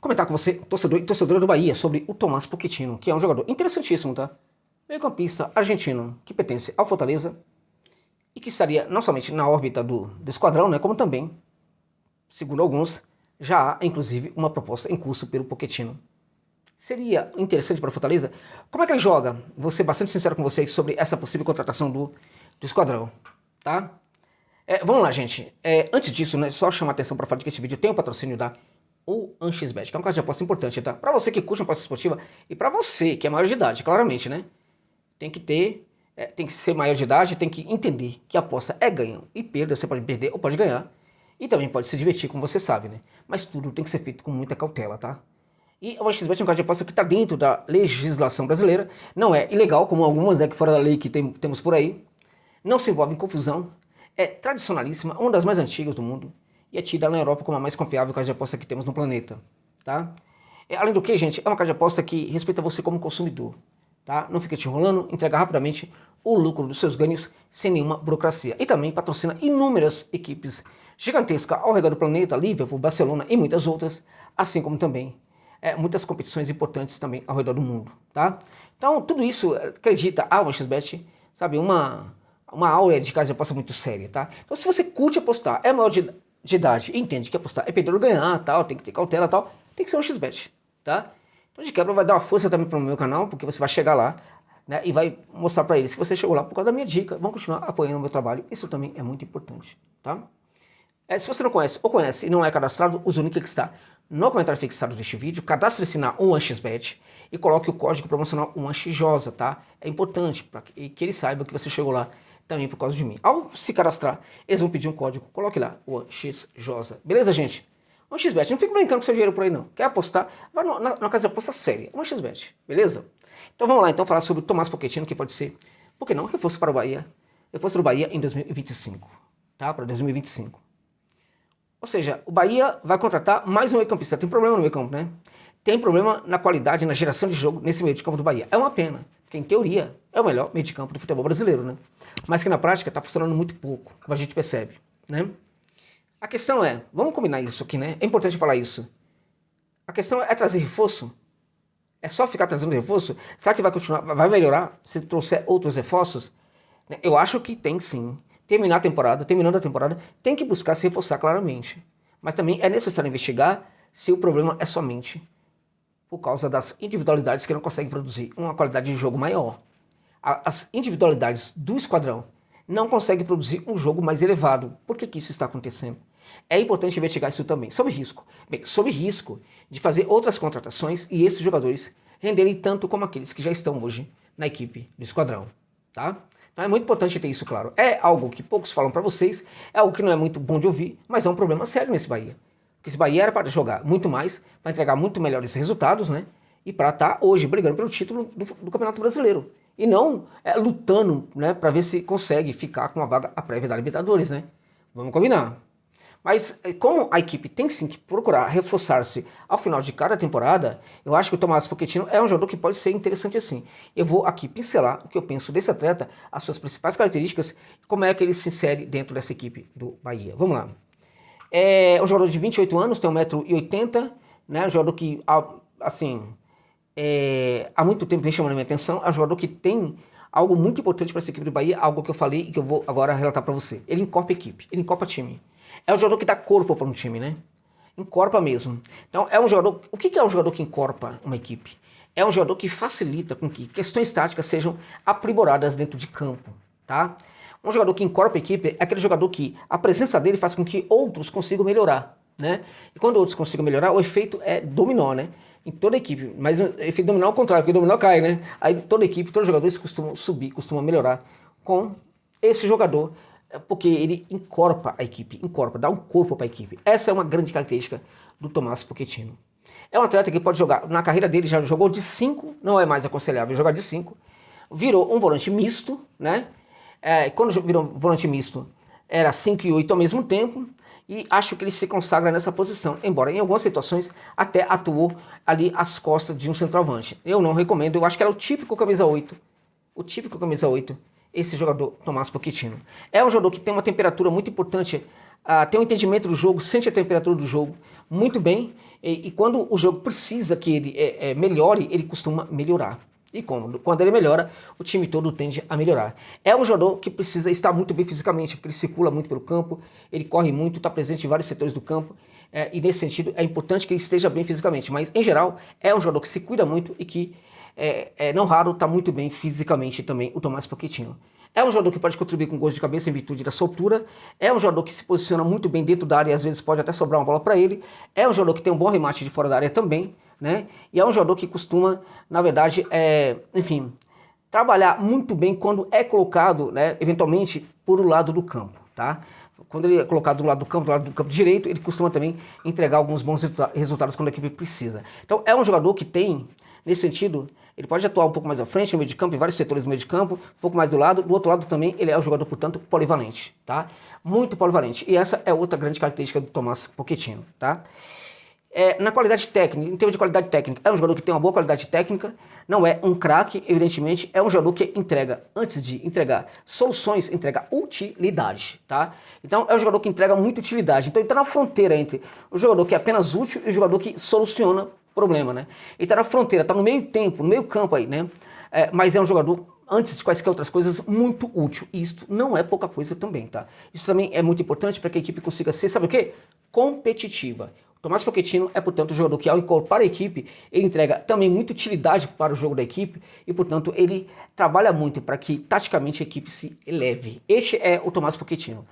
comentar com você, torcedor e torcedora do Bahia, sobre o Thomaz Pochettino, que é um jogador interessantíssimo, tá? Meio-campista argentino que pertence ao Fortaleza e que estaria não somente na órbita do esquadrão, né, como também, segundo alguns, já há inclusive uma proposta em curso pelo Pochettino. Seria interessante para o Fortaleza? Como é que ele joga? Vou ser bastante sincero com vocês sobre essa possível contratação do esquadrão, tá? Vamos lá, gente. Antes disso, né, só chamar atenção para falar que esse vídeo tem o patrocínio da OneXBet, que é um caso de aposta importante, tá? Para você que curte uma aposta esportiva e para você que é maior de idade, claramente, né? Tem que ser maior de idade, tem que entender que a aposta é ganho e perda, você pode perder ou pode ganhar. E também pode se divertir, como você sabe, né? Mas tudo tem que ser feito com muita cautela, tá? E a OneXBet é um caso de aposta que está dentro da legislação brasileira, não é ilegal, como algumas, né, que fora da lei que temos por aí, não se envolve em confusão, é tradicionalíssima, uma das mais antigas do mundo, e é tida na Europa como a mais confiável casa de aposta que temos no planeta, tá? Além do que, gente, é uma casa de aposta que respeita você como consumidor, tá? Não fica te enrolando, entrega rapidamente o lucro dos seus ganhos sem nenhuma burocracia. E também patrocina inúmeras equipes gigantescas ao redor do planeta, Liverpool, Barcelona e muitas outras, assim como também muitas competições importantes também ao redor do mundo, tá? Então, tudo isso acredita a OneXBet, sabe, uma aura de casa de aposta muito séria, tá? Então, se você curte apostar, é maior de idade e entende que apostar é perder ou ganhar, tal, tem que ter cautela, tal, tem que ser um OneXBet, tá? Então, de quebra, vai dar uma força também para o meu canal, porque você vai chegar lá, né, e vai mostrar para eles que você chegou lá por causa da minha dica, vão continuar apoiando o meu trabalho, isso também é muito importante, tá? Se você não conhece ou conhece e não é cadastrado, use o link que está no comentário fixado deste vídeo, cadastre-se na OneXBet e coloque o código promocional OneXJosa, tá? É importante para que eles saibam que você chegou lá também por causa de mim. Ao se cadastrar, eles vão pedir um código, coloque lá, OneXJosa. Beleza, gente? OneXBet, não fique brincando com seu dinheiro por aí não. Quer apostar? Vai na casa de aposta séria, OneXBet, beleza? Então vamos lá, então, falar sobre o Thomaz Pochettino, que pode ser, por que não, reforço para o Bahia, reforço do Bahia em 2025, tá? Para 2025. Ou seja, o Bahia vai contratar mais um meio-campista. Tem problema no meio-campo, né? Tem problema na qualidade, na geração de jogo nesse meio de campo do Bahia. É uma pena, porque em teoria é o melhor meio de campo do futebol brasileiro, né? Mas que na prática está funcionando muito pouco, como a gente percebe, né? A questão é, vamos combinar isso aqui, né? É importante falar isso. A questão é trazer reforço? É só ficar trazendo reforço? Será que vai continuar, vai melhorar se trouxer outros reforços? Eu acho que tem sim. Terminando a temporada, tem que buscar se reforçar claramente. Mas também é necessário investigar se o problema é somente por causa das individualidades que não conseguem produzir uma qualidade de jogo maior. As individualidades do esquadrão não conseguem produzir um jogo mais elevado. Por que isso está acontecendo? É importante investigar isso também, sob risco. Bem, sob risco de fazer outras contratações e esses jogadores renderem tanto como aqueles que já estão hoje na equipe do esquadrão, tá? Então é muito importante ter isso claro. É algo que poucos falam para vocês, é algo que não é muito bom de ouvir, mas é um problema sério nesse Bahia. Porque esse Bahia era para jogar muito mais, para entregar muito melhores resultados, né? E para estar hoje brigando pelo título do Campeonato Brasileiro. E não lutando, né, para ver se consegue ficar com a vaga à prévia da Libertadores, né? Vamos combinar. Mas como a equipe tem sim que procurar reforçar-se ao final de cada temporada, eu acho que o Thomaz Pochettino é um jogador que pode ser interessante assim. Eu vou aqui pincelar o que eu penso desse atleta, as suas principais características, como é que ele se insere dentro dessa equipe do Bahia. Vamos lá. É um jogador de 28 anos, tem 1,80 m, né? Um jogador que, assim, há muito tempo vem chamando a minha atenção. É um jogador que tem algo muito importante para essa equipe do Bahia, algo que eu falei e que eu vou agora relatar para você. Ele encorpa a equipe, ele encorpa time. É um jogador que dá corpo para um time, né? Encorpa mesmo. Então, é um jogador... O que é um jogador que encorpa uma equipe? É um jogador que facilita com que questões táticas sejam aprimoradas dentro de campo, tá? Um jogador que encorpa a equipe é aquele jogador que a presença dele faz com que outros consigam melhorar, né? E quando outros consigam melhorar, o efeito é dominó, né? Em toda a equipe. Mas o efeito dominó é o contrário, porque o dominó cai, né? Aí toda a equipe, todos os jogadores costumam subir, costumam melhorar com esse jogador, porque ele encorpa a equipe, dá um corpo para a equipe. Essa é uma grande característica do Thomaz Pochettino. É um atleta que pode jogar, na carreira dele já jogou de 5, não é mais aconselhável jogar de 5, virou um volante misto, né? Quando virou volante misto, era 5 e 8 ao mesmo tempo, e acho que ele se consagra nessa posição, embora em algumas situações até atuou ali às costas de um centroavante. Eu não recomendo, eu acho que era o típico camisa 8, esse jogador, Thomaz Pochettino. É um jogador que tem uma temperatura muito importante tem um entendimento do jogo, sente a temperatura do jogo muito bem, e quando o jogo precisa que ele melhore, ele costuma melhorar. E quando ele melhora, o time todo tende a melhorar. É um jogador que precisa estar muito bem fisicamente, porque ele circula muito pelo campo, ele corre muito, está presente em vários setores do campo, e nesse sentido é importante que ele esteja bem fisicamente. Mas, em geral, é um jogador que se cuida muito e que, não raro, está muito bem fisicamente também, o Tomás Pochettino. É um jogador que pode contribuir com gols de cabeça em virtude da sua altura. É um jogador que se posiciona muito bem dentro da área e às vezes pode até sobrar uma bola para ele. É um jogador que tem um bom remate de fora da área também, né? E é um jogador que costuma, na verdade, enfim, trabalhar muito bem quando é colocado, né, eventualmente, por o lado do campo, tá? Quando ele é colocado do lado do campo direito, ele costuma também entregar alguns bons resultados quando a equipe precisa. Então é um jogador que tem, nesse sentido, ele pode atuar um pouco mais à frente no meio de campo, em vários setores do meio de campo, um pouco mais do lado. Do outro lado também, ele é um jogador, portanto, polivalente, tá? Muito polivalente. E essa é outra grande característica do Tomás Pochettino, tá? Na qualidade técnica, em termos de qualidade técnica, é um jogador que tem uma boa qualidade técnica, não é um craque, evidentemente, é um jogador que entrega, antes de entregar soluções, entrega utilidade, tá? Então é um jogador que entrega muita utilidade, então ele está na fronteira entre o jogador que é apenas útil e o jogador que soluciona problema, né? Ele está na fronteira, está no meio tempo, no meio campo aí, né? Mas é um jogador, antes de quaisquer outras coisas, muito útil. E isso não é pouca coisa também, tá? Isso também é muito importante para que a equipe consiga ser, sabe o quê? Competitiva. O Tomás Pochettino é, portanto, um jogador que, ao incorporar a equipe, ele entrega também muita utilidade para o jogo da equipe e, portanto, ele trabalha muito para que, taticamente, a equipe se eleve. Este é o Tomás Pochettino.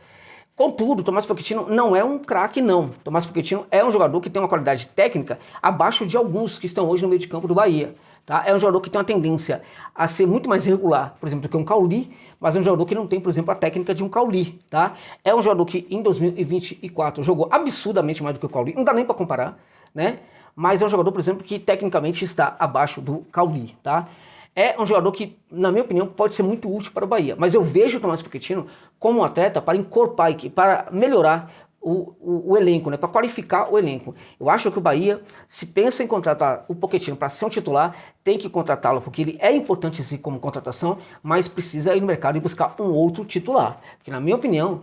Contudo, o Tomás Pochettino não é um craque, não. O Tomás Pochettino é um jogador que tem uma qualidade técnica abaixo de alguns que estão hoje no meio de campo do Bahia. Tá? É um jogador que tem uma tendência a ser muito mais regular, por exemplo, do que um Cauli, mas é um jogador que não tem, por exemplo, a técnica de um Cauli. Tá? É um jogador que em 2024 jogou absurdamente mais do que o Cauli, não dá nem para comparar, né? Mas é um jogador, por exemplo, que tecnicamente está abaixo do Cauli. Tá? É um jogador que, na minha opinião, pode ser muito útil para o Bahia, mas eu vejo o Tomás Pochettino como um atleta para encorpar, para melhorar o elenco, né, para qualificar o elenco. Eu acho que o Bahia, se pensa em contratar o Pochettino para ser um titular, tem que contratá-lo, porque ele é importante assim como contratação, mas precisa ir no mercado e buscar um outro titular. Porque, na minha opinião,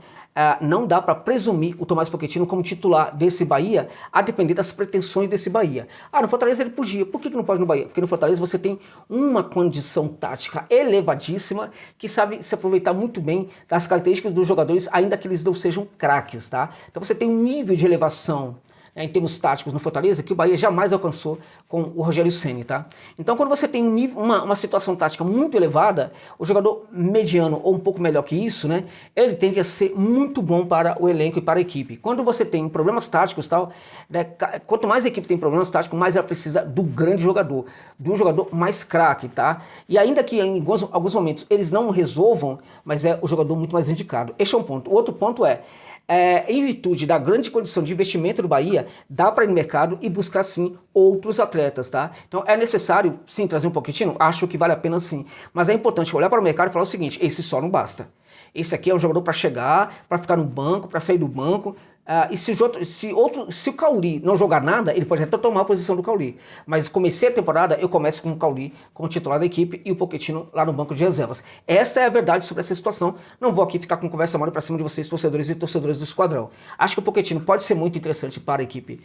não dá para presumir o Tomás Pochettino como titular desse Bahia, a depender das pretensões desse Bahia. No Fortaleza ele podia. Por que não pode no Bahia? Porque no Fortaleza você tem uma condição tática elevadíssima, que sabe se aproveitar muito bem das características dos jogadores, ainda que eles não sejam craques, tá? Então você tem um nível de elevação, em termos táticos no Fortaleza, que o Bahia jamais alcançou com o Rogério Ceni, tá? Então, quando você tem uma situação tática muito elevada, o jogador mediano ou um pouco melhor que isso, né, ele tende a ser muito bom para o elenco e para a equipe. Quando você tem problemas táticos, tal, né, quanto mais a equipe tem problemas táticos, mais ela precisa do grande jogador, de um jogador mais craque, tá? E ainda que em alguns momentos eles não resolvam, mas é o jogador muito mais indicado. Este é um ponto. O outro ponto em virtude da grande condição de investimento do Bahia, dá para ir no mercado e buscar, sim, outros atletas, tá? Então é necessário, sim, trazer um Pochettino? Acho que vale a pena, sim. Mas é importante olhar para o mercado e falar o seguinte, esse só não basta. Esse aqui é um jogador para chegar, para ficar no banco, para sair do banco. E se o Cauli não jogar nada, ele pode até tomar a posição do Cauli. Mas comecei a temporada, eu começo com o Cauli como titular da equipe e o Pochettino lá no banco de reservas. Esta é a verdade sobre essa situação. Não vou aqui ficar com conversa mole para cima de vocês, torcedores e torcedores do Esquadrão. Acho que o Pochettino pode ser muito interessante para a equipe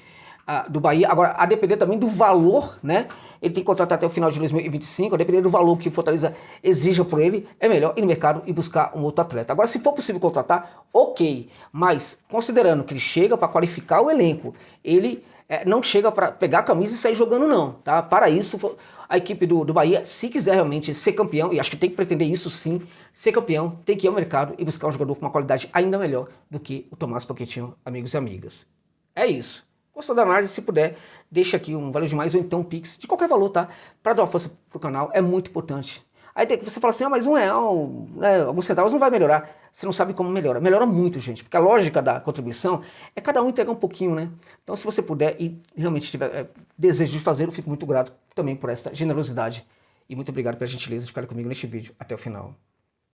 do Bahia. Agora, a depender também do valor, né? Ele tem que contratar até o final de 2025, a depender do valor que o Fortaleza exija por ele, é melhor ir no mercado e buscar um outro atleta. Agora, se for possível contratar, ok, mas considerando que ele chega para qualificar o elenco, ele não chega para pegar a camisa e sair jogando não, tá? Para isso, a equipe do Bahia, se quiser realmente ser campeão, e acho que tem que pretender isso sim, ser campeão, tem que ir ao mercado e buscar um jogador com uma qualidade ainda melhor do que o Tomás Pochettino, amigos e amigas. É isso. Gostou da análise? Se puder, deixa aqui um valeu demais ou então um Pix, de qualquer valor, tá? Para dar uma força pro canal, é muito importante. Aí você fala assim, mas R$1, né, alguns centavos não vai melhorar. Você não sabe como melhora. Melhora muito, gente, porque a lógica da contribuição é cada um entregar um pouquinho, né? Então, se você puder e realmente tiver desejo de fazer, eu fico muito grato também por essa generosidade. E muito obrigado pela gentileza de ficar comigo neste vídeo até o final.